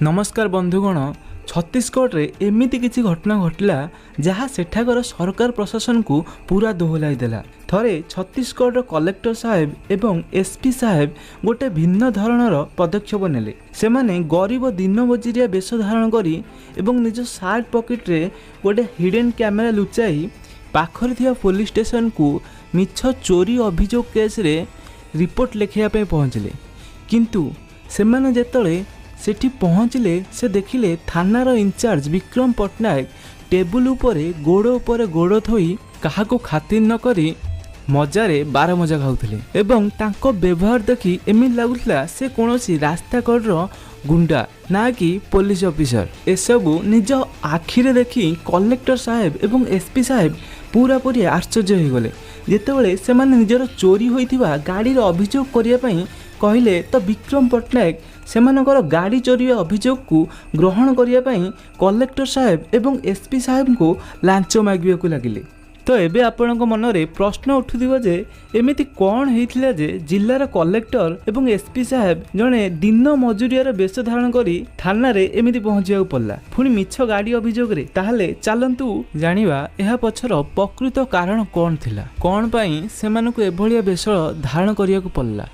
नमस्कार बंधुगण। छत्तीसगढ़ रे एमिति किछि घटना घटला जहाँ सेठाकर सरकार प्रशासन को पूरा दोहलाई देला। थरे छत्तीसगढ़ कलेक्टर साहेब एवं एसपी साहेब गोटे भिन्न धरणर पदक्षेप नेले। सेमाने गरीब दिन मजुरिया बेश धारण करी एवं निज सार्ट पॉकेट रे गोटे हिडन कैमेरा लुचाई पाखरे थिया पुलिस स्टेशन को मिछ चोरी अभियोग केस रे रिपोर्ट लिखिया पे पहुँचले। किंतु सेमाने जेतले सेठी पहुँचले से देखिले थानार इंचार्ज विक्रम पट्टनायक टेबुल उपरे गोड़ थोई काहाको खातिर न करी मजारे बार मजा खाऊथिले एवं तांको व्यवहार देखि एमिति लागुथला से कोनोसी रास्ता कड़र गुंडा ना कि पुलिस ऑफिसर। एसबू निज आखिरे देखि कलेक्टर साहेब एवं एसपी साहेब पूरापूरी आश्चर्य हो गले। जेतेबेले सेमाने निजर चोरी होइथिबा गाड़ी रो अभियोग करिया पई कहले तो विक्रम पट्टनायक सेमानकर गाड़ी चोरी अभियोग को ग्रहण करिया पई कलेक्टर साहेब एवं एसपी साहेब को लांच मागिया को लागिले। तो एबे आपनक मनरे प्रश्न उठुदिबो जे एमिति कोन हेइथिला जे जिल्लार कलेक्टर एवं एसपी साहेब जणे दिन मजुरियार बेश धारण करी थाना रे एमिति पहुँचिया पड़ला पुणी मिछ गाड़ी अभियोग रे। ताहले चलंतु जानिबा एहा पछर प्रकृत कारण कोन थिला, कोन पई सेमानकु एभलिया बेश धारण करिया को पड़ला।